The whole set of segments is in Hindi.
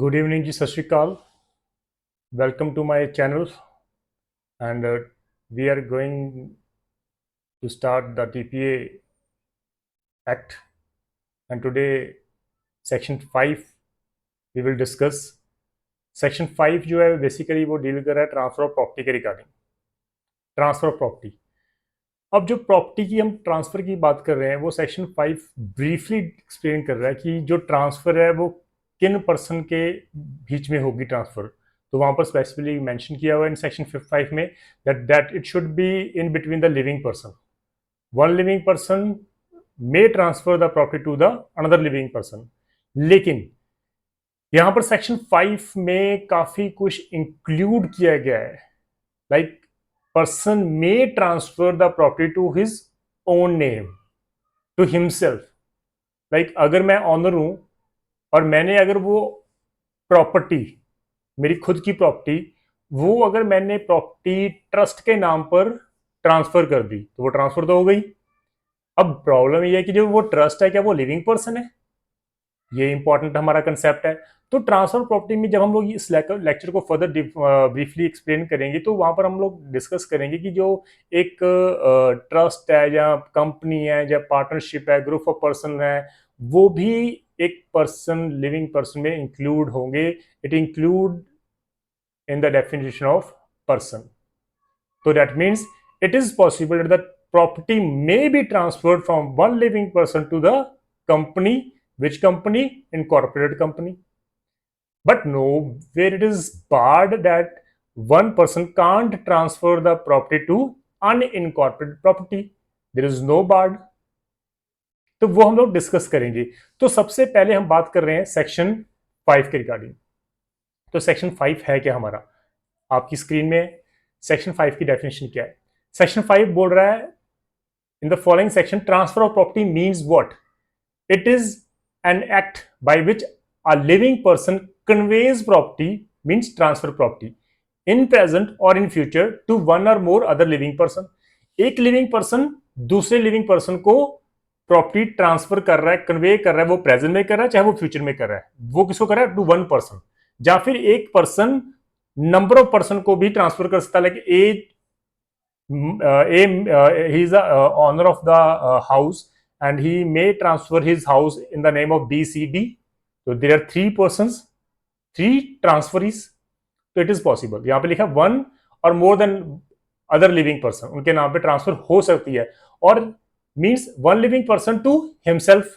Good evening, ji. Sat Shri Akal. Welcome to my channel, and we are going to start the TPA Act. And today, Section 5 we will discuss. Section 5 जो है बेसिकली वो डील कर रहा है ट्रांसफर ऑफ प्रॉपर्टी के रिगार्डिंग ट्रांसफर ऑफ प्रॉपर्टी। अब जो प्रॉपर्टी की हम ट्रांसफर की बात कर रहे हैं वो सेक्शन 5 ब्रीफली एक्सप्लेन कर रहा है कि जो ट्रांसफर है वो किन पर्सन के बीच में होगी ट्रांसफर। तो वहां पर स्पेसिफिकली मेंशन किया हुआ है इन सेक्शन 5 में that it should be in between the living person. One living person may transfer the property to the another living person. लेकिन यहां पर सेक्शन 5 में काफी कुछ इंक्लूड किया गया है, like person may transfer the property to his own name, to himself. like अगर मैं ऑनर हूं और मैंने अगर वो प्रॉपर्टी मेरी खुद की प्रॉपर्टी वो अगर मैंने प्रॉपर्टी ट्रस्ट के नाम पर ट्रांसफर कर दी तो वो ट्रांसफर तो हो गई। अब प्रॉब्लम ये है कि जो वो ट्रस्ट है क्या वो लिविंग पर्सन है, ये इंपॉर्टेंट हमारा कंसेप्ट है। तो ट्रांसफर प्रॉपर्टी में जब हम लोग इस लेक्चर को फर्दर ब्रीफली एक्सप्लेन करेंगे तो वहां पर हम लोग डिस्कस करेंगे कि जो एक ट्रस्ट है या कंपनी है या पार्टनरशिप है, ग्रुप ऑफ पर्सन है, वो भी एक पर्सन लिविंग पर्सन में इंक्लूड होंगे। It include in the definition of person. तो that means it is possible that property may be transferred from one living person to the company. Which company? Incorporated company. But no, where it is barred that one person can't transfer the property to unincorporated property. There is no barred. तो वो हम लोग डिस्कस करेंगे। तो सबसे पहले हम बात कर रहे हैं सेक्शन 5 के रिगार्डिंग। तो सेक्शन 5 है क्या हमारा, आपकी स्क्रीन में सेक्शन 5 की डेफिनेशन क्या है। सेक्शन 5 बोल रहा है in the following section transfer of property means what? It is an act by which a living person conveys property, means transfer property in present or in future to one or more other living person. एक लिविंग पर्सन दूसरे लिविंग पर्सन को प्रॉपर्टी ट्रांसफर कर रहा है, कन्वे कर रहा है, वो प्रेजेंट में कर रहा है चाहे वो फ्यूचर में कर रहा है, वो किसको कर रहा है? To one person. या फिर एक पर्सन नंबर ऑफ पर्सन को भी ट्रांसफर कर सकता है, like he is the owner of the house and he may transfer his house in the name of BCD. So there are three persons, three transferees. तो इट इज पॉसिबल। यहां पे लिखा वन और more than other living person, उनके नाम पे ट्रांसफर हो सकती है। और means one living person to himself,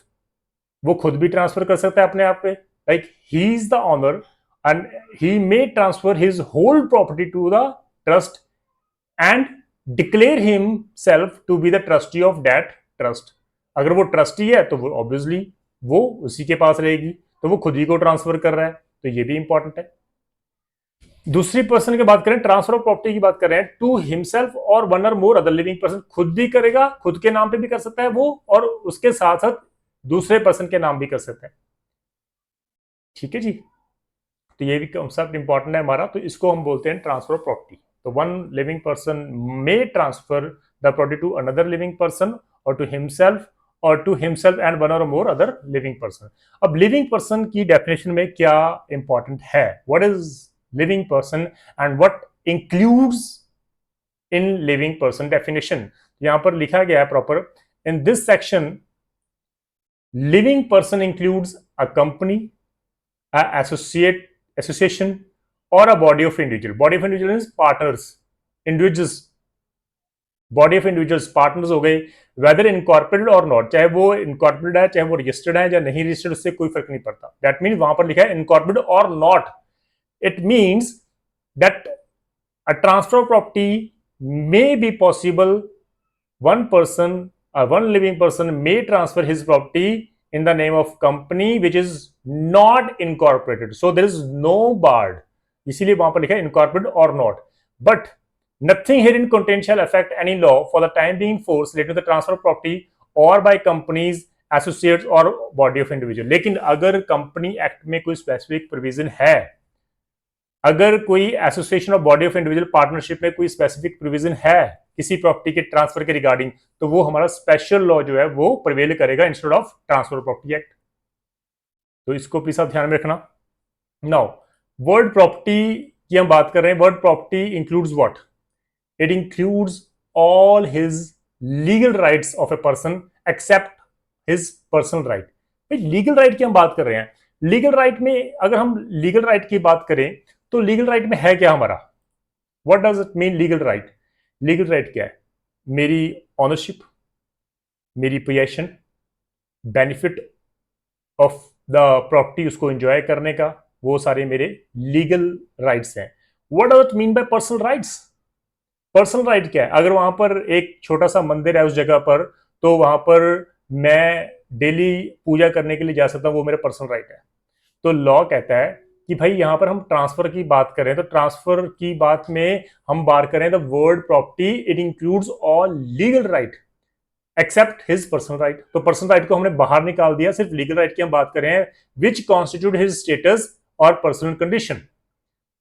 वो खुद भी ट्रांसफर कर सकता है अपने आप पे, like he is the owner and he may transfer his whole property to the trust and declare himself to be the trustee of that trust. अगर वो ट्रस्टी है तो वो ऑब्वियसली वो उसी के पास रहेगी, तो वो खुद ही को ट्रांसफर कर रहा है, तो ये भी इंपॉर्टेंट है। दूसरी पर्सन की बात करें, ट्रांसफर ऑफ प्रॉपर्टी की बात कर रहे हैं, टू हिमसेल्फ और वन और मोर अदर लिविंग पर्सन, खुद भी करेगा, खुद के नाम पे भी कर सकता है वो, और उसके साथ साथ दूसरे पर्सन के नाम भी कर सकता है। ठीक है जी, तो ये भी कंसेप्ट इंपॉर्टेंट है हमारा, तो इसको हम बोलते हैं ट्रांसफर ऑफ प्रॉपर्टी। तो one living person may transfer the property to another living person or to himself और टू हिमसेल्फ एंड वन और मोर अदर लिविंग पर्सन। अब लिविंग पर्सन की डेफिनेशन में क्या इंपॉर्टेंट है, what is living person and what includes in living person definition. यहां पर लिखा गया है proper in this section, living person includes a company, association or a body of individual. Body of individual means partners, individuals, body of individuals partners हो गए, वेदर इनकॉर्पोरेटेड और नॉट, चाहे वो इनकॉर्पोरेटेड है चाहे वो रजिस्टर्ड है या नहीं रजिस्टर्ड, उससे कोई फर्क नहीं पड़ता। दैट मीन्स वहां पर लिखा है इनकॉर्पोरेटेड और not, it means that a transfer of property may be possible, one person one living person may transfer his property in the name of company which is not incorporated, so there is no barred, इसीलिए वहां पर लिखा है incorporated or not, but nothing herein contained shall affect any law for the time being force related to the transfer of property or by companies, associates or body of individual। लेकिन अगर कंपनी एक्ट में कोई स्पेसिफिक प्रोविजन है, अगर कोई association of body of individual partnership में कोई स्पेसिफिक प्रोविजन है किसी प्रॉपर्टी के ट्रांसफर के रिगार्डिंग, तो वो हमारा स्पेशल लॉ जो है वो प्रिवेल करेगा instead of transfer property act. तो इसको प्लीज आप ध्यान में रखना। नाउ वर्ड प्रॉपर्टी की हम बात कर रहे हैं. Word property includes what? It includes all his legal rights of a person except his personal right. Legal right की हम बात कर रहे हैं. लीगल राइट में अगर हम लीगल राइट की बात करें तो लीगल राइट में है क्या हमारा? What does it mean legal right? Legal right क्या है? मेरी ऑनरशिप, मेरी possession, benefit of the property, उसको एंजॉय करने का, वो सारे मेरे लीगल राइट्स हैं. What does it mean by personal rights? Personal right क्या है? अगर वहां पर एक छोटा सा मंदिर है उस जगह पर, तो वहां पर मैं डेली पूजा करने के लिए जा सकता हूं, वो मेरा पर्सनल राइट है. तो लॉ कहता है कि भाई यहां पर हम ट्रांसफर की बात करें तो ट्रांसफर की बात में हम बात करें the word property it includes all legal right except his personal right. तो पर्सनल राइट को हमने बाहर निकाल दिया, सिर्फ लीगल राइट की हम बात करें विच कॉन्स्टिट्यूट हिज स्टेटस और पर्सनल कंडीशन,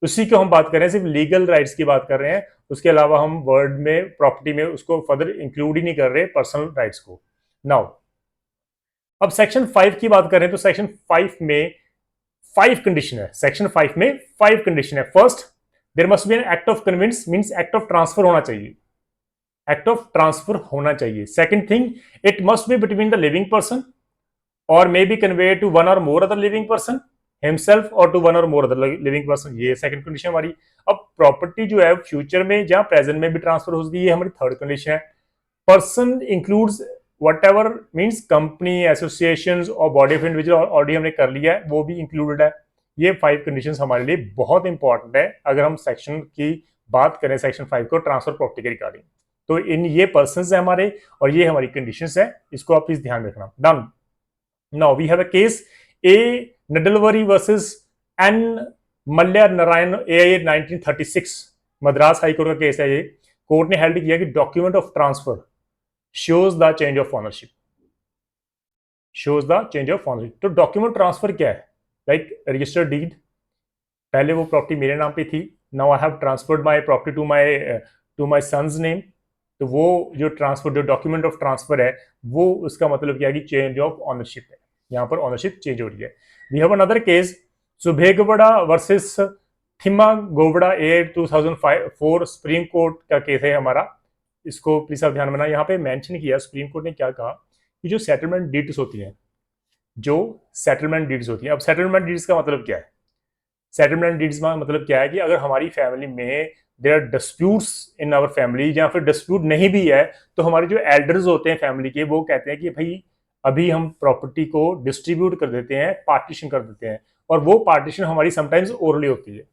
उसी को हम बात कर रहे हैं, सिर्फ लीगल राइट्स की बात कर रहे हैं. उसके अलावा हम वर्ड में प्रॉपर्टी में उसको फर्दर इंक्लूड ही नहीं कर रहे पर्सनल राइट्स को. नाउ अब सेक्शन 5 की बात करें तो सेक्शन 5 में 5 कंडीशन है. सेक्शन 5 में 5 कंडीशन है. First, there must be an act of convince, means act of transfer होना चाहिए. एक्ट ऑफ ट्रांसफर होना चाहिए. Second thing, it must be between the living person और may be convey to one और more other living person himself और टू वन और मोर अदर लिविंग पर्सन. ये सेकंड कंडीशन हमारी. अब प्रॉपर्टी जो है फ्यूचर में जहां प्रेजेंट में भी ट्रांसफर हो सकती है, ये हमारी थर्ड कंडीशन है. Person includes what ever means company, association और बॉडी ऑफ इंडिविजुअल ऑलरेडी हमने कर लिया है, वो भी इंक्लूडेड है. ये 5 कंडीशन हमारे लिए बहुत इंपॉर्टेंट है अगर हम सेक्शन की बात करें, सेक्शन 5 को ट्रांसफर प्रॉपर्टी के रिगार्डिंग. तो इन ये पर्सन है हमारे और ये हमारी कंडीशंस है, इसको आप प्लीज ध्यान रखना. Done. Now we have a case A नडलवरी versus N Mallya Narayan A 1936. Madras High Court का केस है ये. कोर्ट ने हेल्ड किया कि document of transfer shows the change of ownership. shows the change of ownership. तो डॉक्यूमेंट ट्रांसफर क्या है? लाइक रजिस्टर्ड डीड, पहले वो प्रॉपर्टी मेरे नाम पे थी, now I have transferred my property to my son's name. तो वो जो ट्रांसफर, जो डॉक्यूमेंट ऑफ ट्रांसफर है, वो उसका मतलब क्या है कि चेंज ऑफ ऑनरशिप है. यहाँ पर ऑनरशिप चेंज हो रही है. We have another case Subbegowda versus Thimma Gowda A 2004. Supreme Court का केस है हमारा. इसको प्लीज आप ध्यान में ना, यहाँ पे मेंशन किया सुप्रीम कोर्ट ने क्या कहा कि जो सेटलमेंट डीड्स होती हैं, जो सेटलमेंट डीड्स होती हैं. अब सेटलमेंट डीड्स का मतलब क्या है? सेटलमेंट डीड्स का मतलब क्या है कि अगर हमारी फैमिली में there are disputes in our family, या फिर डिस्प्यूट नहीं भी है, तो हमारे जो एल्डर्स होते हैं फैमिली के, वो कहते हैं कि भाई अभी हम प्रॉपर्टी को डिस्ट्रीब्यूट कर देते हैं, पार्टीशन कर देते हैं. और वो पार्टीशन हमारी समटाइम्स ओरली होती है,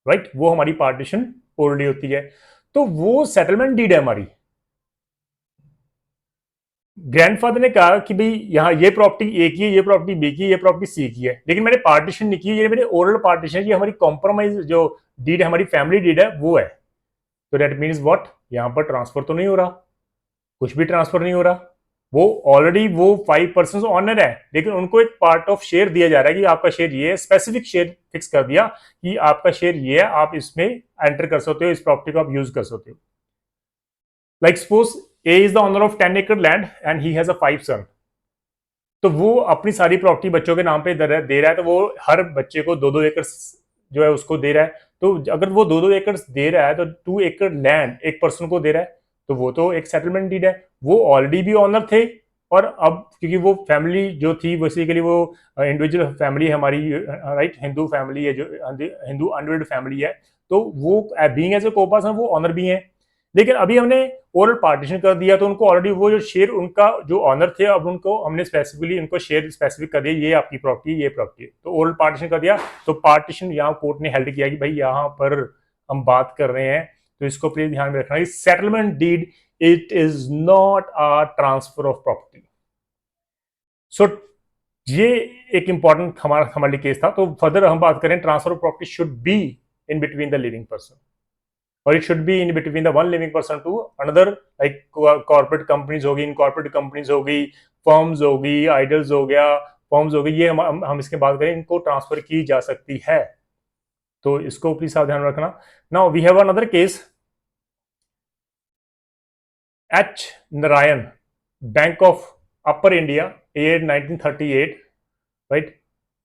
राइट? वो हमारी पार्टीशन ओरली होती है. तो वो सेटलमेंट डीड है हमारी. ग्रैंडफादर ने कहा कि भाई यहाँ ये प्रॉपर्टी ए की है, ये प्रॉपर्टी बी की है, ये प्रॉपर्टी सी की है, लेकिन मैंने पार्टीशन नहीं की, ये मेरे ओरल पार्टीशन है, ये हमारी कॉम्प्रोमाइज जो डीड है, हमारी फैमिली डीड है, वो है. तो दैट मीन्स व्हाट? यहाँ पर ट्रांसफर तो नहीं हो रहा, कुछ भी ट्रांसफर नहीं हो रहा. वो ऑलरेडी वो 5% ऑनर है, लेकिन उनको एक पार्ट ऑफ शेयर दिया जा रहा है कि आपका शेयर ये है. स्पेसिफिक शेयर फिक्स कर दिया कि आपका शेयर ये है, आप इसमें एंटर कर सकते हो, इस प्रॉपर्टी को आप यूज कर सकते हो. Like suppose A is the owner of 10 एकड़ land and he has a 5 son. तो वो अपनी सारी प्रॉपर्टी बच्चों के नाम पे दे रहा है, तो वो हर बच्चे को 2-2 एकड़ जो है उसको दे रहा है. तो अगर वो 2-2 एकड़ दे रहा है तो 2 एकड़ लैंड एक पर्सन को दे रहा है, तो वो तो एक सेटलमेंट डीड है. वो ऑलरेडी भी ऑनर थे, और अब क्योंकि वो फैमिली जो थी बेसिकली वो इंडिविजुअल फैमिली हमारी, राइट, हिंदू फैमिली है, जो हिंदू अनवेड फैमिली है, तो वो बीइंग एज ए कोपर्सन वो ऑनर भी हैं. लेकिन अभी हमने ओरल पार्टीशन कर दिया, तो उनको ऑलरेडी वो जो शेयर उनका जो ऑनर थे, अब उनको हमने स्पेसिफिकली उनको शेयर स्पेसिफिक कर दिया, ये आपकी प्रॉपर्टी, ये प्रॉपर्टी. तो ओरल पार्टीशन कर दिया. तो पार्टीशन यहाँ कोर्ट ने हेल्ड किया कि भाई यहाँ पर हम बात कर रहे हैं, तो इसको प्लीज ध्यान में रखना. Settlement deed it is not a transfer of property. So ये एक इंपॉर्टेंट हमारे लिए केस था. तो फर्दर हम बात करें, transfer of property should be in between the living person, और it should be in between the one living person to another. Like corporate companies होगी, इनकॉर्पोरेट कंपनीज होगी, फर्म्स होगी, आइडल्स हो गया, फर्म्स हो गई, ये हम इसके बात करें, इनको ट्रांसफर की जा सकती है. तो इसको प्लीज सावधान रखना. Now we have another case H Narayan, Bank of Upper India, 1938, right.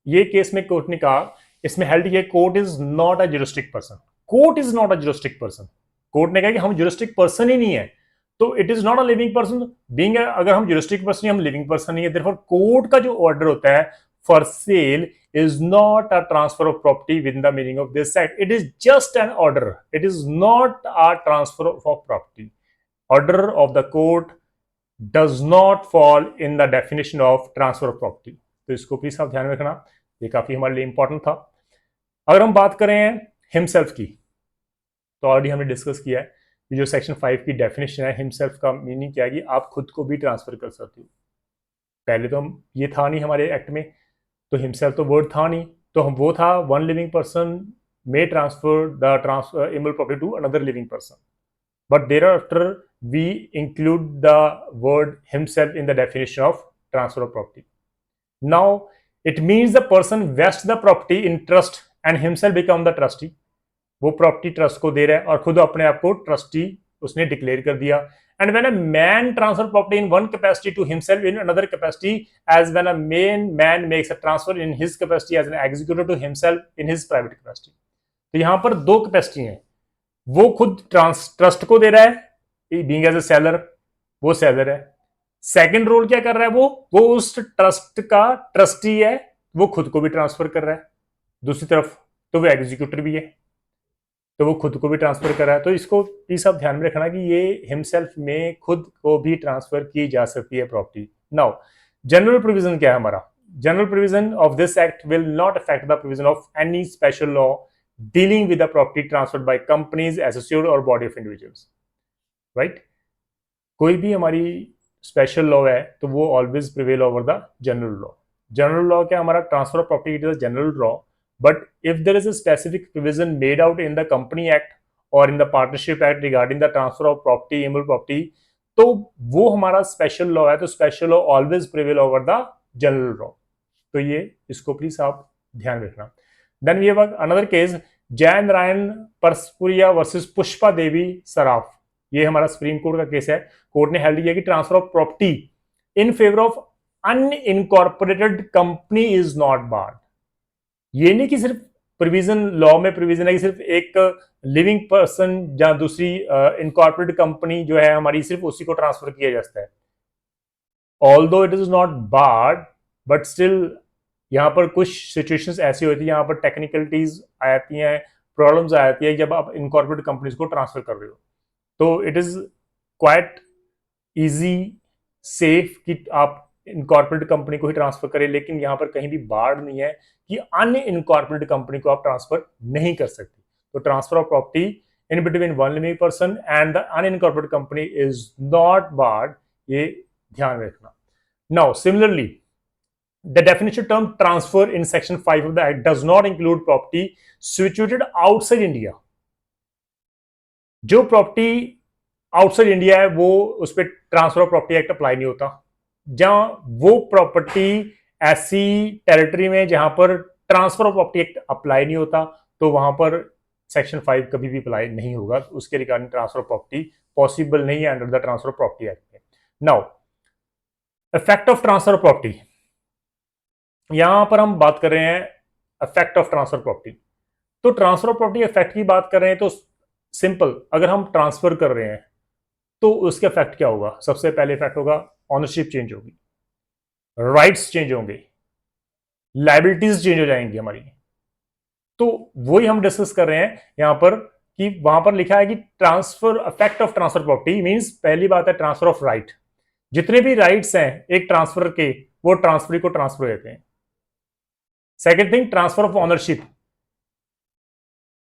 ये केस में कोर्ट ने कहा इसमें हेल्ड किया court is not a juristic person, court is not a juristic person, court ने कहा कि हम ज्यूरिस्टिक पर्सन ही नहीं है, तो it is not a living person being, अगर हम ज्यूरिस्टिक पर्सन हम लिविंग पर्सन नहीं है, देयरफॉर कोर्ट का जो ऑर्डर होता है for sale is not a transfer of property within the meaning of this act. It is just an order. It is not a transfer of property. Order of the court does not fall in the definition of transfer of property. तो इसको प्लीज आप ध्यान में रखना, ये काफी हमारे लिए इंपॉर्टेंट था। अगर हम बात करें हिमसेल्फ की, तो ऑलरेडी हमने डिस्कस किया है कि जो सेक्शन 5 की डेफिनेशन है हिमसेल्फ का मीनिंग क्या है कि आप खुद को भी ट्रांसफर कर सकते हो। पहले तो हम ये था नहीं हमारे एक्ट में, तो हिमसेल्फ तो वर्ड था नहीं, तो हम वो था one living person may transfer the immutable property to another living person, but thereafter we include the word himself in the definition of transfer of property. Now it means the person vests the property in trust and himself become the trustee. वो प्रॉपर्टी ट्रस्ट को दे रहा है और खुद अपने आप को ट्रस्टी उसने डिक्लेयर कर दिया। And when a man transfer property in one capacity to himself in another capacity, as when a man makes a transfer in his capacity as an executor to himself in his private capacity. तो यहां पर दो कैपेसिटी हैं, वो खुद ट्रस्ट को दे रहा है बीइंग एज ए सेलर, वो सेलर है। सेकंड रोल क्या कर रहा है, वो उस ट्रस्ट का ट्रस्टी है, वो खुद को भी ट्रांसफर कर रहा है। दूसरी तरफ तो वो एग्जीक्यूटर भी है, तो वो खुद को भी ट्रांसफर कर रहा है। तो इसको प्लीज आप ध्यान में रखना कि ये हिमसेल्फ में खुद को भी ट्रांसफर की जा सकती है प्रॉपर्टी। नाउ जनरल प्रोविजन क्या है हमारा, general provision of this act will not affect the provision of any special law dealing with the property transferred by companies, associate और बॉडी ऑफ इंडिविजुअल्स, राइट। कोई भी हमारी स्पेशल लॉ है तो वो always prevail over the general law. General law क्या हमारा, transfer of property it is a general law, but if there is a specific provision made out in the company act or in the partnership act regarding the transfer of property, immutable property, तो वो हमारा स्पेशल लॉ है, तो special law always prevail over the general law. तो ये इसको प्लीज आप ध्यान रखना। Then we have another case, Jainarayan Paraspuria versus Pushpa Devi Saraf. ये हमारा सुप्रीम कोर्ट का केस है। कोर्ट ने हेल्ड किया कि transfer of property in favour of unincorporated company is not barred. ये नहीं कि सिर्फ प्रोविजन लॉ में प्रोविजन है कि सिर्फ एक लिविंग पर्सन या दूसरी इनकॉर्पोरेट कंपनी जो है हमारी सिर्फ उसी को ट्रांसफर किया जाता है। Although it is not barred, but still यहाँ पर कुछ सिचुएशंस ऐसी होती है, यहाँ पर टेक्निकलिटीज आ जाती हैं, प्रॉब्लम्स आ जाती है जब आप इनकॉर्पोरेट कंपनीज को ट्रांसफर कर रहे हो। तो it is quite easy safe कि आप इनकॉर्पोरेट कंपनी को ही ट्रांसफर करें, लेकिन यहाँ पर कहीं भी बार्ड नहीं है कि अन्य इनकॉर्पोरेट कंपनी को आप ट्रांसफर नहीं कर सकते। तो transfer of property in between one living person and the unincorporated company is not barred, ये ध्यान रखना। Now similarly the definition term transfer in section 5 of the act does not include property situated outside India. जो प्रॉपर्टी आउटसाइड इंडिया है वो उस पर transfer of property act apply नहीं होता। जहां वो प्रॉपर्टी ऐसी टेरिटरी में जहां पर transfer of property act apply नहीं होता, तो वहां पर सेक्शन 5 कभी भी अप्लाई नहीं होगा, उसके regarding transfer of property possible नहीं है under the Transfer of property act में। Now effect of transfer of property, यहां पर हम बात कर रहे हैं इफेक्ट ऑफ ट्रांसफर प्रॉपर्टी। तो ट्रांसफर ऑफ प्रॉपर्टी इफेक्ट की बात कर रहे हैं तो सिंपल, अगर हम ट्रांसफर कर रहे हैं तो उसका इफेक्ट क्या होगा, सबसे पहले इफेक्ट होगा ऑनरशिप चेंज होगी, राइट्स चेंज होंगे, लाइबिलिटीज चेंज हो जाएंगी हमारी। तो वही हम डिस्कस कर रहे हैं यहां पर कि वहां पर लिखा है कि transfer effect of transfer property means, पहली बात है ट्रांसफर ऑफ राइट। जितने भी राइट्स हैं एक ट्रांसफर के, वो ट्रांसफरी को ट्रांसफर हो जाते हैं। Second thing, transfer of ownership.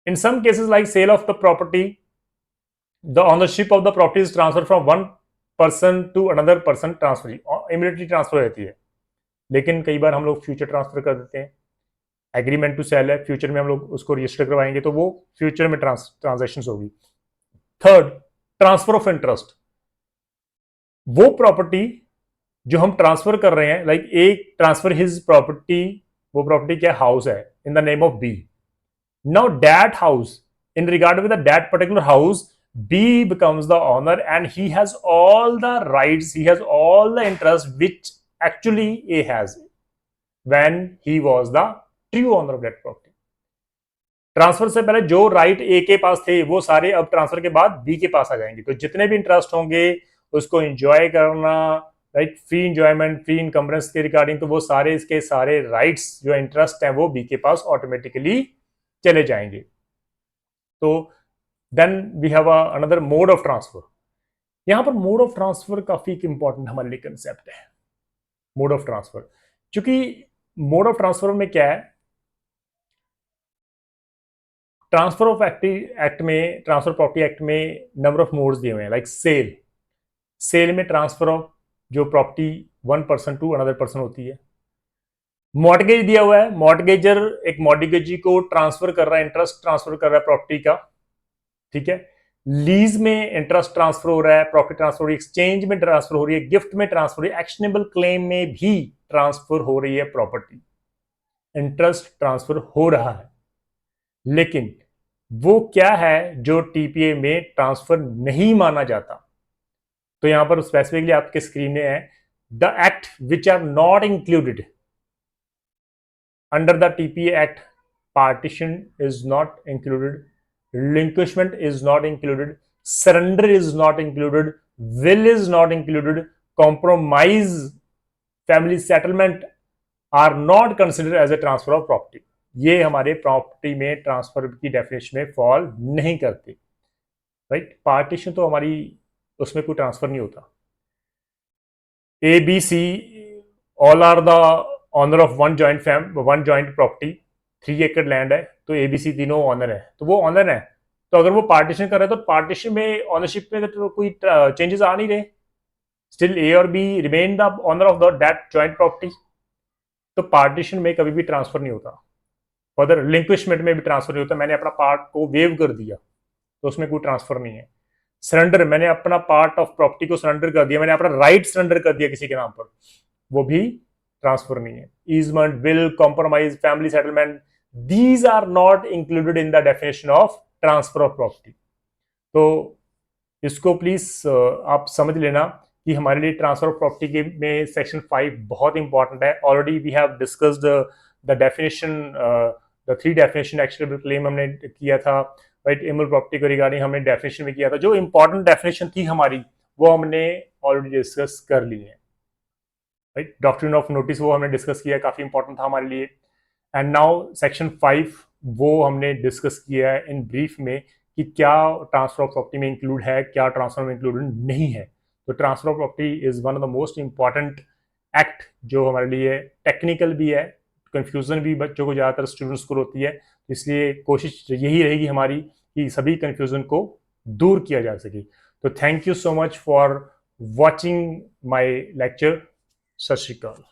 In some cases like sale of the property, the ownership of the property is transferred from one person to another person, transfer immediately transfer हो जाती है। लेकिन कई बार हम लोग फ्यूचर ट्रांसफर कर देते हैं, एग्रीमेंट टू सेल है, फ्यूचर में हम लोग उसको रजिस्टर करवाएंगे तो वो फ्यूचर में ट्रांजेक्शंस होगी। Third, transfer of interest. वो प्रॉपर्टी जो हम ट्रांसफर कर रहे हैं, like A transfer his property, वो प्रॉपर्टी क्या हाउस है in the name of B. Now that house, in regard with that particular house, B becomes the owner and he has all the rights, he has all the interest which actually A has when he was the true owner of that property. Transfer से पहले जो राइट ए के पास थे वो सारे अब ट्रांसफर के बाद बी के पास आ जाएंगे। तो जितने भी इंटरेस्ट होंगे उसको एंजॉय करना, right, free enjoyment, free encumbrance के रिगार्डिंग, तो वो सारे इसके सारे राइट्स जो इंटरेस्ट हैं वो बी के पास ऑटोमेटिकली चले जाएंगे। तो then we have another mode of transfer. यहां पर मोड ऑफ ट्रांसफर काफी इंपॉर्टेंट हमारे लिए कंसेप्ट है। मोड ऑफ ट्रांसफर, क्योंकि मोड ऑफ ट्रांसफर में क्या है, ट्रांसफर ऑफ एक्ट में, ट्रांसफर प्रॉपर्टी एक्ट में नंबर ऑफ मोड्स दिए हुए हैं। लाइक सेल में ट्रांसफर ऑफ जो property one person to another person होती है। मॉर्टगेज दिया हुआ है, मॉर्टगेजर एक मॉर्टगेजी को ट्रांसफर कर रहा है, इंटरेस्ट ट्रांसफर कर रहा है प्रॉपर्टी का, ठीक है। लीज में इंटरेस्ट ट्रांसफर हो रहा है, प्रॉपर्टी ट्रांसफर हो रही है, एक्सचेंज में ट्रांसफर हो रही है, गिफ्ट में ट्रांसफर हो रही है, एक्शनेबल क्लेम में भी ट्रांसफर हो रही है प्रॉपर्टी, इंटरेस्ट ट्रांसफर हो रहा है। लेकिन वो क्या है जो टीपीए में ट्रांसफर नहीं माना जाता। तो यहां पर स्पेसिफिकली आपके स्क्रीन में है, the act which are not included under the TPA act, partition is not included, relinquishment is not included, surrender is not included, will is not included, compromise, family settlement are not considered as a transfer of property। ये हमारे प्रॉपर्टी में ट्रांसफर की डेफिनेशन में फॉल नहीं करते, राइट। पार्टीशन तो हमारी उसमें कोई ट्रांसफर नहीं होता। A B C all are the owner of one joint property, 3 एकड़ लैंड है, तो एबीसी तीनों ऑनर है, तो वो ऑनर है। तो अगर वो पार्टीशन कर रहे हैं तो पार्टीशन में ऑनरशिप में तो कोई चेंजेस आ नहीं रहे, स्टिल ए और B remain the owner of that joint property. तो पार्टीशन में कभी भी ट्रांसफर नहीं होता, फर्दर रिलिंक्विशमेंट में भी ट्रांसफर नहीं होता। मैंने अपना पार्ट को वेव कर दिया तो उसमें कोई ट्रांसफर नहीं है। सरेंडर, मैंने अपना पार्ट ऑफ प्रॉपर्टी को सरेंडर कर दिया, मैंने अपना राइट सरेंडर कर दिया किसी के नाम पर, वो भी ट्रांसफर नहीं है। Easement, will, compromise, family settlement, these are not included in the definition of transfer of property। तो इसको प्लीज आप समझ लेना कि हमारे लिए ट्रांसफर ऑफ प्रॉपर्टी के में सेक्शन 5 बहुत इंपॉर्टेंट है। Already we have discussed the definition, the 3 definition actionable claim हमने किया था, राइट। इमल प्रॉपर्टी को रिगार्डिंग हमने डेफिनेशन में किया था, जो इंपॉर्टेंट डेफिनेशन थी हमारी वो हमने ऑलरेडी डिस्कस कर ली है, राइट। डॉक्ट्रिन ऑफ नोटिस वो हमने डिस्कस किया, काफी इंपॉर्टेंट था हमारे लिए। एंड नाउ सेक्शन 5 वो हमने डिस्कस किया है इन ब्रीफ में कि क्या ट्रांसफर ऑफ प्रॉपर्टी में इंक्लूड है, क्या ट्रांसफर में इंक्लूड नहीं है। तो transfer of property is one of the most important act जो हमारे लिए टेक्निकल भी है, कंफ्यूजन भी बच्चों को ज़्यादातर स्टूडेंट्स को होती है, इसलिए कोशिश यही रहेगी हमारी कि सभी कंफ्यूजन को दूर किया जा सके। तो thank you so much for watching my lecture. सत श्री अकाल।